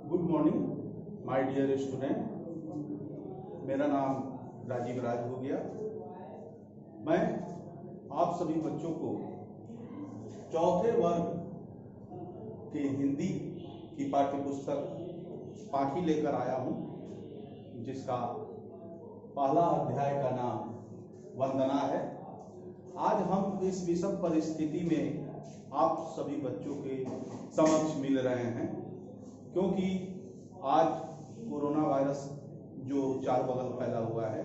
Good morning my dear student. मेरा नाम राजीव राज हो गया। मैं आप सभी बच्चों को चौथे वर्ग के हिंदी की पाठ्य पुस्तक पाखी लेकर आया हूं, जिसका पहला अध्याय का नाम वंदना है। आज हम इस विषम परिस्थिति में आप सभी बच्चों के समक्ष मिल रहे हैं, क्योंकि आज कोरोना वायरस जो चार बगल फैला हुआ है,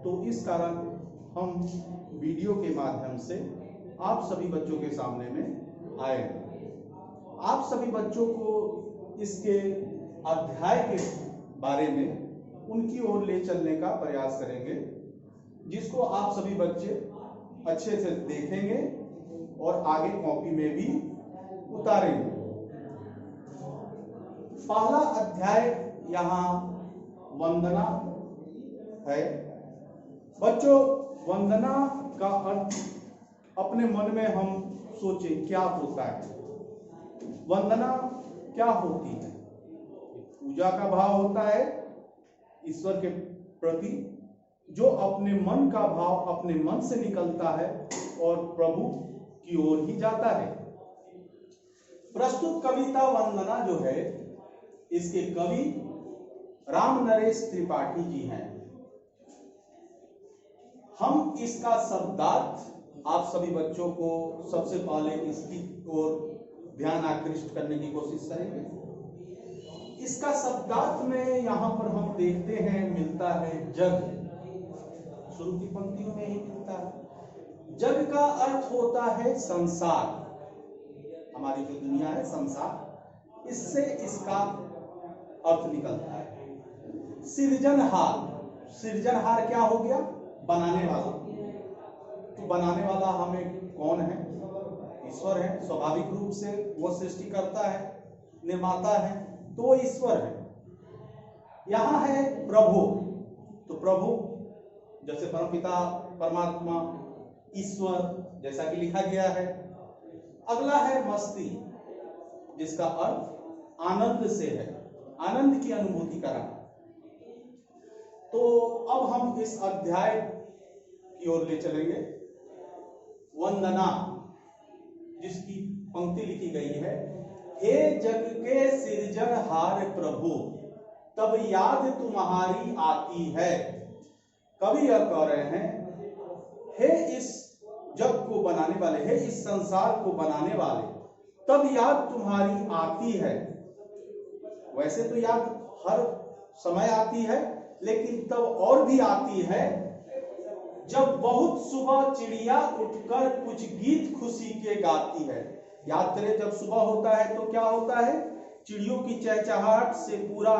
तो इस कारण हम वीडियो के माध्यम से आप सभी बच्चों के सामने में आए हैं। आप सभी बच्चों को इसके अध्याय के बारे में उनकी ओर ले चलने का प्रयास करेंगे, जिसको आप सभी बच्चे अच्छे से देखेंगे और आगे कॉपी में भी उतारेंगे। पहला अध्याय यहाँ वंदना है। बच्चों, वंदना का अर्थ अपने मन में हम सोचें क्या होता है। वंदना क्या होती है? पूजा का भाव होता है ईश्वर के प्रति, जो अपने मन का भाव अपने मन से निकलता है और प्रभु की ओर ही जाता है। प्रस्तुत कविता वंदना जो है, इसके कवि राम नरेश त्रिपाठी जी हैं। हम इसका शब्दार्थ आप सभी बच्चों को सबसे पहले इसकी ओर ध्यान आकृष्ट करने की कोशिश करेंगे। इसका शब्दार्थ में यहाँ पर हम देखते हैं मिलता है जग। शुरू की पंक्तियों में ही मिलता है। जग का अर्थ होता है संसार, हमारी जो दुनिया है संसार, इससे इसका अर्थ निकलता है। सृजनहार, सृजनहार क्या हो गया? बनाने वाला। तो बनाने वाला हमें कौन है? ईश्वर है। स्वाभाविक रूप से वो सृष्टि करता है, निर्माता है, तो वो ईश्वर है। यहाँ है प्रभु। तो प्रभु जैसे परमपिता परमात्मा ईश्वर, जैसा कि लिखा गया है। अगला है मस्ती, जिसका अर्थ आनंद से है, आनंद की अनुभूति कराना। तो अब हम इस अध्याय की ओर ले चलेंगे। वंदना, जिसकी पंक्ति लिखी गई है, हे जग के सृजनहार प्रभु, तब याद तुम्हारी आती है। कवि यह कह रहे हैं, हे इस जग को बनाने वाले, हे इस संसार को बनाने वाले, तब याद तुम्हारी आती है। वैसे तो याद हर समय आती है, लेकिन तब और भी आती है जब बहुत सुबह चिड़िया उठकर कुछ गीत खुशी के गाती है। याद करें, जब सुबह होता है तो क्या होता है? चिड़ियों की चहचहाहट से पूरा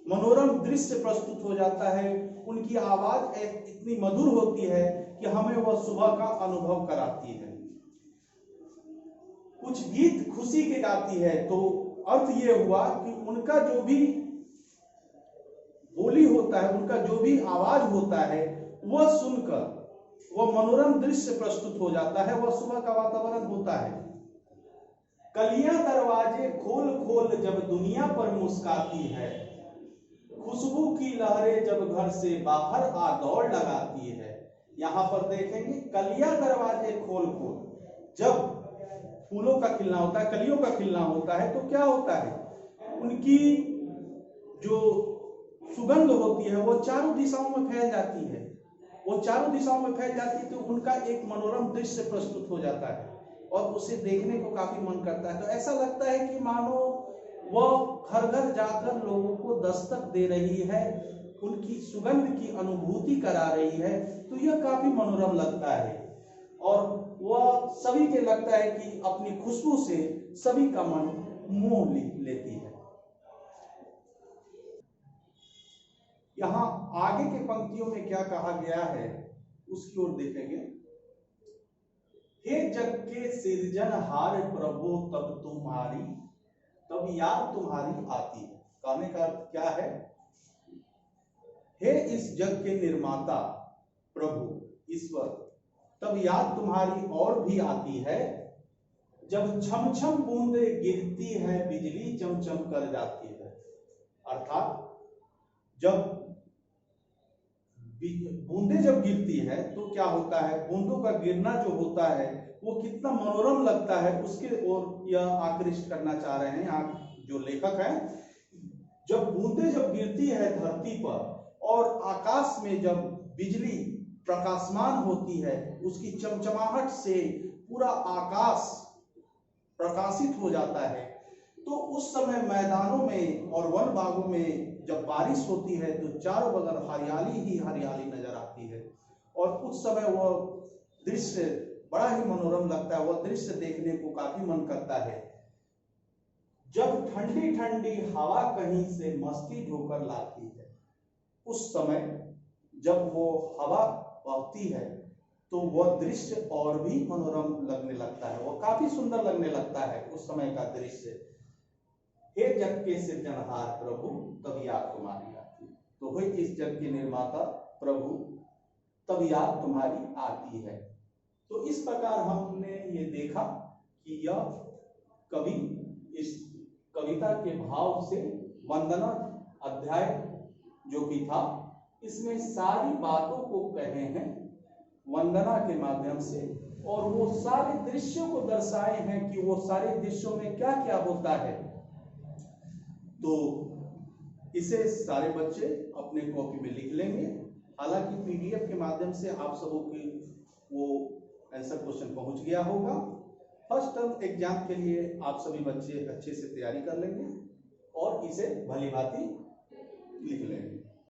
मनोरम दृश्य प्रस्तुत हो जाता है। उनकी आवाज इतनी मधुर होती है कि हमें वह सुबह का अनुभव कराती है। कुछ गीत खुशी के गाती है, तो अर्थ ये हुआ कि उनका जो भी बोली होता है, उनका जो भी आवाज होता है, वह सुनकर वह मनोरम दृश्य प्रस्तुत हो जाता है। वह सुबह का वातावरण होता है। कलियां दरवाजे खोल खोल जब दुनिया पर मुस्काती है, खुशबू की लहरें जब घर से बाहर आ दौड़ लगाती है। यहाँ पर देखेंगे, कलियां दरवाजे खोल खोल, जब फूलों का खिलना होता है, कलियों का खिलना होता है, तो क्या होता है? उनकी जो सुगंध होती है वो चारों दिशाओं में फैल जाती है। वो चारों दिशाओं में फैल जाती है, तो उनका एक मनोरम दृश्य प्रस्तुत हो जाता है और उसे देखने को काफी मन करता है। तो ऐसा लगता है कि मानो वह घर घर जाकर लोगों को दस्तक दे रही है, उनकी सुगंध की अनुभूति करा रही है। तो यह काफी मनोरम लगता है और वह सभी के लगता है कि अपनी खुशबू से सभी का मन मोह लेती है। यहाँ आगे के पंक्तियों में क्या कहा गया है उसकी ओर देखेंगे। हे जग के सृजनहार प्रभु, तब याद तुम्हारी आती है। कहने का अर्थ क्या है? हे इस जग के निर्माता प्रभु ईश्वर, तब याद तुम्हारी और भी आती है जब छम छम बूंदे गिरती है, बिजली चमचम कर जाती है। अर्थात जब बूंदे जब गिरती है तो क्या होता है, बूंदों का गिरना जो होता है वो कितना मनोरम लगता है, उसके ओर यह आकृष्ट करना चाह रहे हैं यहाँ जो लेखक हैं। जब बूंदे जब गिरती है धरती पर और आकाश में जब बिजली प्रकाशमान होती है, उसकी चमचमाहट से पूरा आकाश प्रकाशित हो जाता है, तो उस समय मैदानों में और वन बागों में जब बारिश होती है तो चारों बगल हरियाली ही हरियाली नजर आती है और उस समय वह दृश्य बड़ा ही मनोरम लगता है, वह दृश्य देखने को काफी मन करता है। जब ठंडी ठंडी हवा कहीं से मस्ती ढोकर लाती है, उस समय जब वो हवा बहती है तो वह दृश्य और भी मनोरम लगने लगता है, वह काफी सुंदर लगने लगता है उस समय का दृश्य। हे जग के सृजनहार प्रभु तब याद तुम्हारी आती, तो वही इस जग के निर्माता प्रभु तब याद तुम्हारी आती है। तो इस प्रकार हमने ये देखा कि यह कवि इस कविता के भाव से वंदना अध्याय जो कि था, इसमें सारी बातों को कहे हैं वंदना के माध्यम से, और वो सारे दृश्यों को दर्शाए हैं कि वो सारे दृश्यों में क्या क्या होता है। तो इसे सारे बच्चे अपने कॉपी में लिख लेंगे। हालांकि पीडीएफ के माध्यम से आप सबों की वो आंसर क्वेश्चन पहुंच गया होगा। फर्स्ट टर्म एग्जाम के लिए आप सभी बच्चे अच्छे से तैयारी कर लेंगे और इसे भली भांति लिख लेंगे।